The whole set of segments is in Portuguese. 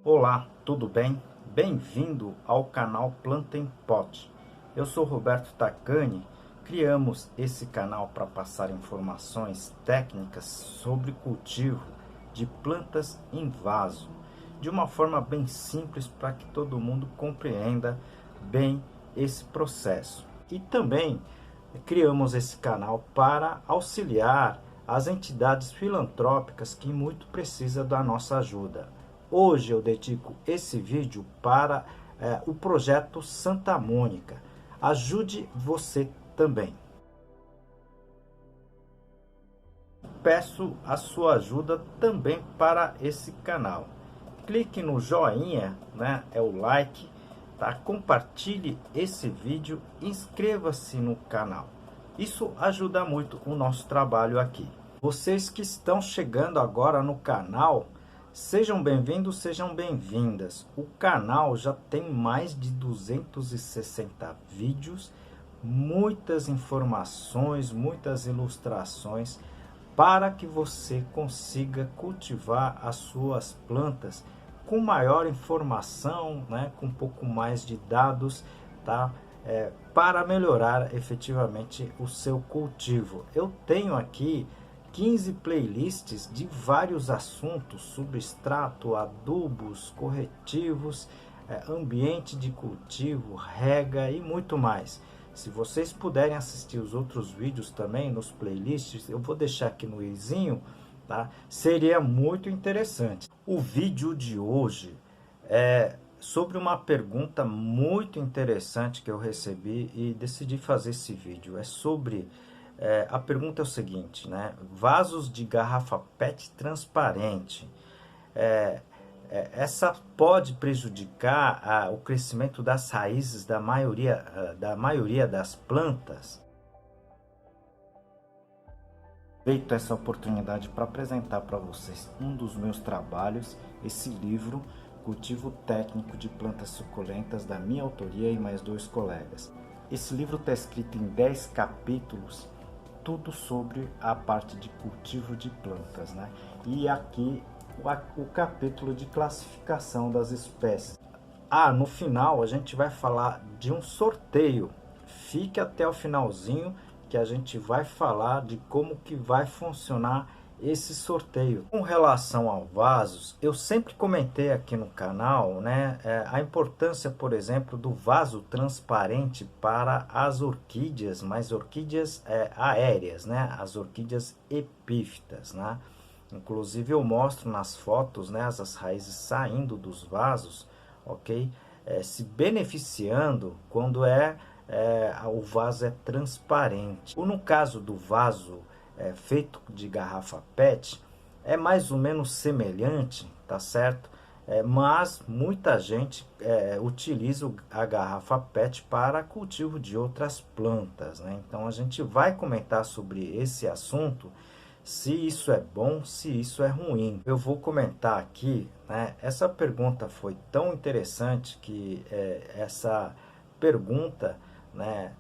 Olá, tudo bem? Bem-vindo ao canal Planta em Pot. Eu sou Roberto Tacani. Criamos esse canal para passar informações técnicas sobre cultivo de plantas em vaso, de uma forma bem simples para que todo mundo compreenda bem esse processo. E também criamos esse canal para auxiliar as entidades filantrópicas que muito precisam da nossa ajuda. Hoje eu dedico esse vídeo para o projeto Santa Mônica. Ajude você também. Peço a sua ajuda também para esse canal. Clique no joinha, né? É o like, tá? Compartilhe esse vídeo, inscreva-se no canal. Isso ajuda muito o nosso trabalho aqui. Vocês que estão chegando agora no canal, sejam bem-vindos, sejam bem-vindas. O canal já tem mais de 260 vídeos, muitas informações, muitas ilustrações para que você consiga cultivar as suas plantas com maior informação, né, com um pouco mais de dados, tá? Para melhorar efetivamente o seu cultivo. Eu tenho aqui 15 playlists de vários assuntos: substrato, adubos, corretivos, ambiente de cultivo, rega e muito mais. Se vocês puderem assistir os outros vídeos também nos playlists, eu vou deixar aqui no izinho, tá? Seria muito interessante. O vídeo de hoje é sobre uma pergunta muito interessante que eu recebi e decidi fazer esse vídeo. É sobre a pergunta é o seguinte, né? Vasos de garrafa PET transparente. Essa pode prejudicar o crescimento das raízes da maioria das plantas? Aproveito essa oportunidade para apresentar para vocês um dos meus trabalhos, esse livro, Cultivo Técnico de Plantas Suculentas, da minha autoria e mais dois colegas. Esse livro está escrito em 10 capítulos, tudo sobre a parte de cultivo de plantas, né? E aqui o capítulo de classificação das espécies. No final a gente vai falar de um sorteio. Fique até o finalzinho que a gente vai falar de como que vai funcionar esse sorteio. Com relação a vasos, eu sempre comentei aqui no canal, né, a importância, por exemplo, do vaso transparente para as orquídeas, mas orquídeas aéreas, né, as orquídeas epífitas, né? Inclusive eu mostro nas fotos, né, as raízes saindo dos vasos, ok? Se beneficiando quando o vaso é transparente. Ou no caso do vaso feito de garrafa PET, é mais ou menos semelhante, tá certo? Mas muita gente utiliza a garrafa PET para cultivo de outras plantas, né? Então a gente vai comentar sobre esse assunto, se isso é bom, se isso é ruim. Eu vou comentar aqui, né? Essa pergunta foi tão interessante que essa pergunta, né,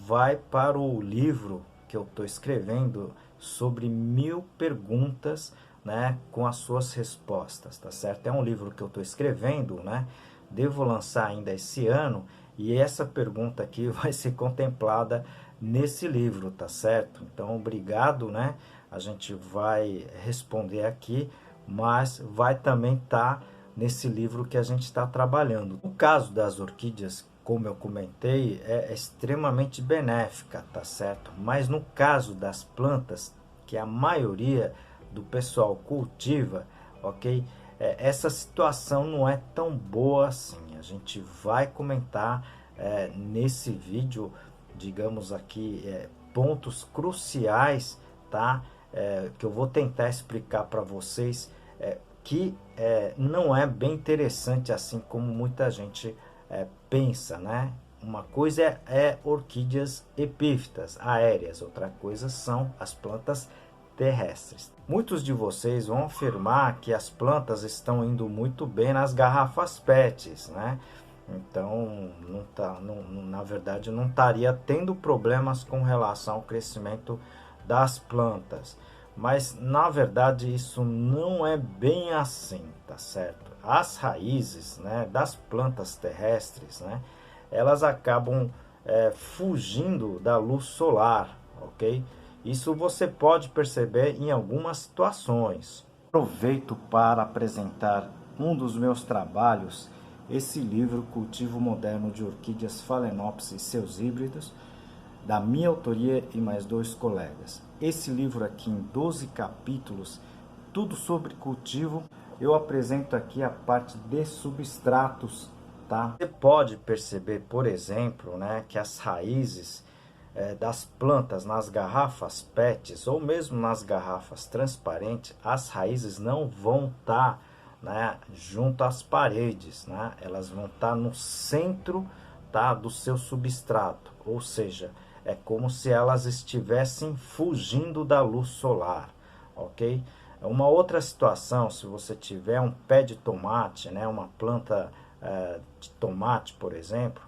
vai para o livro que eu estou escrevendo sobre 1000 perguntas, né, com as suas respostas, tá certo? É um livro que eu estou escrevendo, né? Devo lançar ainda esse ano e essa pergunta aqui vai ser contemplada nesse livro, tá certo? Então, obrigado, né? A gente vai responder aqui, mas vai também estar nesse livro que a gente está trabalhando. O caso das orquídeas, como eu comentei, é extremamente benéfica, tá certo? Mas no caso das plantas, que a maioria do pessoal cultiva, ok? Essa situação não é tão boa assim. A gente vai comentar nesse vídeo, digamos aqui, pontos cruciais, tá? Que eu vou tentar explicar para vocês, que não é bem interessante assim como muita gente pensa, né? Uma coisa é orquídeas epífitas, aéreas, outra coisa são as plantas terrestres. Muitos de vocês vão afirmar que as plantas estão indo muito bem nas garrafas PETs, né? Então, na verdade, não estaria tendo problemas com relação ao crescimento das plantas. Mas na verdade isso não é bem assim, tá certo? As raízes, né, das plantas terrestres, né, elas acabam fugindo da luz solar, ok? Isso você pode perceber em algumas situações. Aproveito para apresentar um dos meus trabalhos, esse livro Cultivo Moderno de Orquídeas Phalaenopsis e seus híbridos, da minha autoria e mais 2 colegas. Esse livro aqui em 12 capítulos, tudo sobre cultivo. Eu apresento aqui a parte de substratos, tá? Você pode perceber, por exemplo, né, que as raízes das plantas nas garrafas PETs ou mesmo nas garrafas transparentes, as raízes não vão estar, né, junto às paredes, né? Elas vão estar no centro, tá, do seu substrato, ou seja, é como se elas estivessem fugindo da luz solar, ok? Uma outra situação, se você tiver um pé de tomate, né, uma planta de tomate, por exemplo,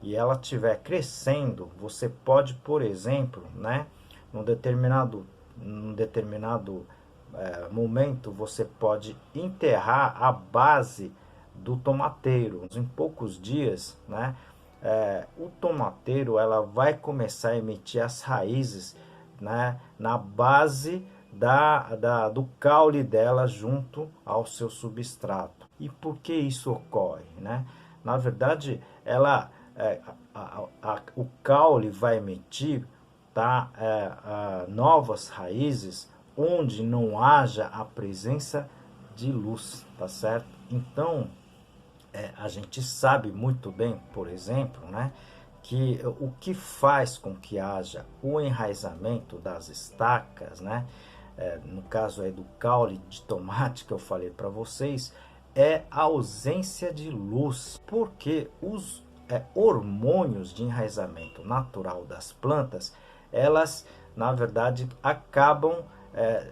e ela estiver crescendo, você pode, por exemplo, né, num determinado momento, você pode enterrar a base do tomateiro. Em poucos dias, né, o tomateiro ela vai começar a emitir as raízes, né, na base do caule dela junto ao seu substrato. E por que isso ocorre, né? Na verdade, ela o caule vai emitir, tá, novas raízes onde não haja a presença de luz, tá certo? Então, a gente sabe muito bem, por exemplo, né, que o que faz com que haja o enraizamento das estacas, né, no caso aí do caule de tomate que eu falei para vocês, é a ausência de luz, porque os hormônios de enraizamento natural das plantas, elas na verdade acabam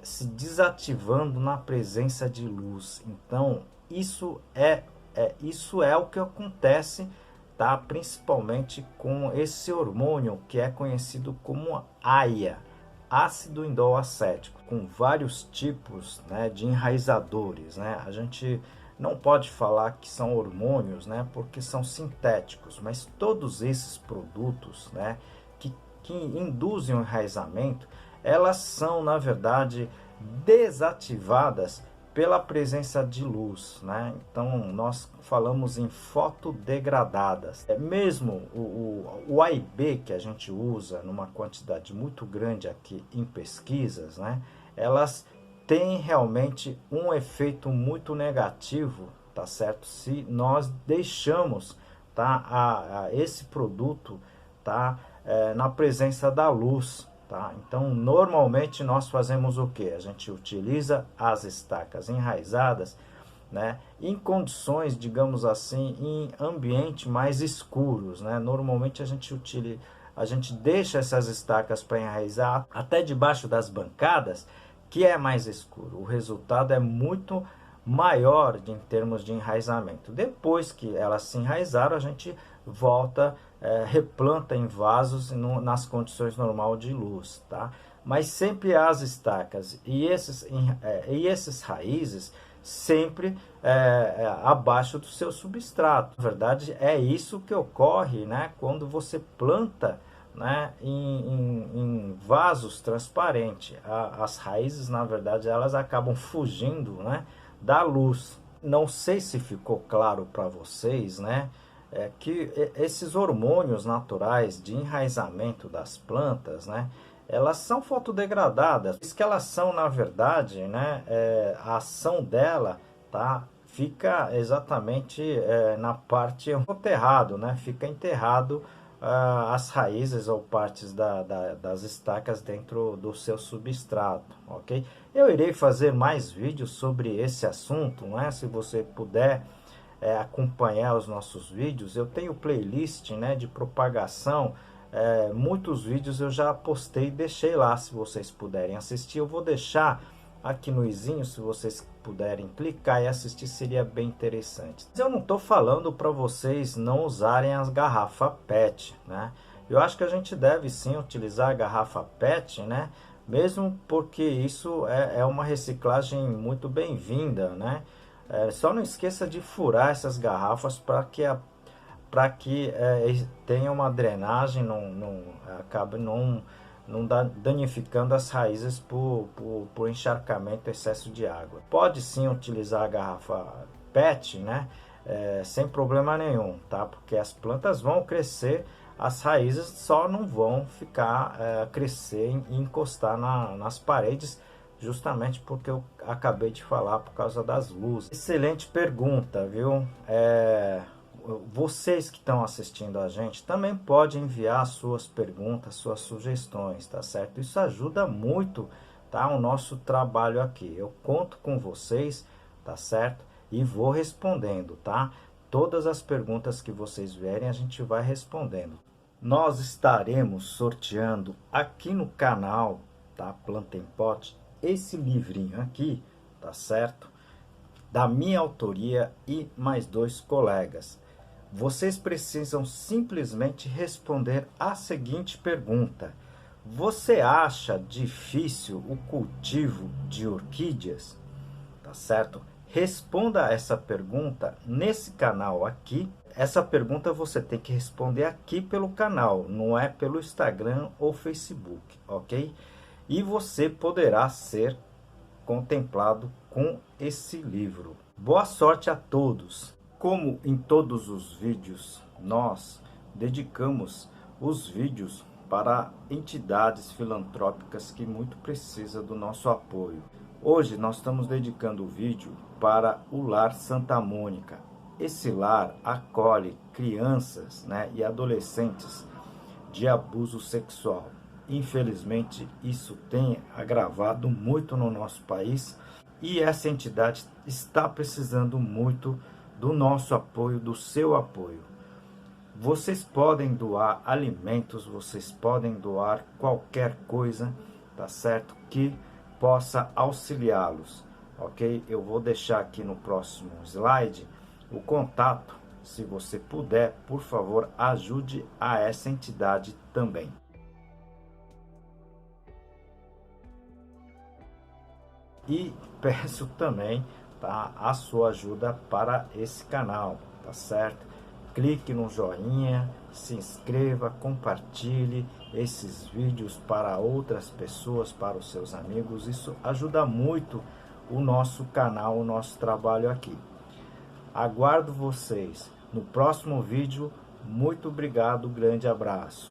se desativando na presença de luz. Então isso é o que acontece, tá? Principalmente com esse hormônio que é conhecido como AIA, ácido indol acético, com vários tipos, né, de enraizadores, né? A gente não pode falar que são hormônios, né, porque são sintéticos, mas todos esses produtos, né, que induzem o enraizamento, elas são, na verdade, desativadas pela presença de luz, né? Então nós falamos em fotodegradadas. Mesmo o A e B que a gente usa numa quantidade muito grande aqui em pesquisas, né? Elas têm realmente um efeito muito negativo, tá certo? Se nós deixamos, tá, esse produto, tá, na presença da luz. Tá? Então, normalmente nós fazemos o que? A gente utiliza as estacas enraizadas, né, em condições, digamos assim, em ambiente mais escuros, né? Normalmente a gente deixa essas estacas para enraizar até debaixo das bancadas, que é mais escuro. O resultado é muito maior em termos de enraizamento. Depois que elas se enraizaram, a gente volta, replanta em vasos nas condições normais de luz, tá? Mas sempre as estacas e esses raízes sempre abaixo do seu substrato. Na verdade, é isso que ocorre, né, quando você planta, né, em vasos transparentes. As raízes, na verdade, elas acabam fugindo, né, da luz. Não sei se ficou claro para vocês, né, que esses hormônios naturais de enraizamento das plantas, né, elas são fotodegradadas. Isso que elas são, na verdade, né, a ação dela, tá, fica exatamente na parte soterrado, né, fica enterrado as raízes ou partes das estacas dentro do seu substrato, ok? Eu irei fazer mais vídeos sobre esse assunto, né? Se você puder acompanhar os nossos vídeos, eu tenho playlist, né, de propagação, muitos vídeos eu já postei e deixei lá, se vocês puderem assistir. Eu vou deixar aqui no izinho, se vocês puderem clicar e assistir, seria bem interessante. Mas eu não estou falando para vocês não usarem as garrafas PET, né? Eu acho que a gente deve sim utilizar a garrafa PET, né, mesmo porque isso é uma reciclagem muito bem-vinda, né? Só não esqueça de furar essas garrafas para que tenha uma drenagem, não acabe não danificando as raízes por encharcamento, excesso de água. Pode sim utilizar a garrafa PET, né? Sem problema nenhum, tá? Porque as plantas vão crescer, as raízes só não vão ficar crescer e encostar nas paredes, justamente porque eu acabei de falar por causa das luzes. Excelente pergunta, viu? Vocês que estão assistindo a gente também podem enviar suas perguntas, suas sugestões, tá certo? Isso ajuda muito, tá, o nosso trabalho aqui. Eu conto com vocês, tá certo? E vou respondendo, tá? Todas as perguntas que vocês vierem, a gente vai respondendo. Nós estaremos sorteando aqui no canal, tá? Planta em Pote, esse livrinho aqui, tá certo? Da minha autoria e mais 2 colegas. Vocês precisam simplesmente responder a seguinte pergunta: você acha difícil o cultivo de orquídeas? Tá certo? Responda essa pergunta nesse canal aqui. Essa pergunta você tem que responder aqui pelo canal, não é pelo Instagram ou Facebook, ok? E você poderá ser contemplado com esse livro. Boa sorte a todos! Como em todos os vídeos, nós dedicamos os vídeos para entidades filantrópicas que muito precisam do nosso apoio. Hoje nós estamos dedicando o vídeo para o Lar Santa Mônica. Esse lar acolhe crianças, né, e adolescentes de abuso sexual. Infelizmente, isso tem agravado muito no nosso país e essa entidade está precisando muito do nosso apoio, do seu apoio. Vocês podem doar alimentos, vocês podem doar qualquer coisa, tá certo? Que possa auxiliá-los, ok? Eu vou deixar aqui no próximo slide o contato. Se você puder, por favor, ajude a essa entidade também. E peço também, tá, a sua ajuda para esse canal, tá certo? Clique no joinha, se inscreva, compartilhe esses vídeos para outras pessoas, para os seus amigos. Isso ajuda muito o nosso canal, o nosso trabalho aqui. Aguardo vocês no próximo vídeo. Muito obrigado, grande abraço.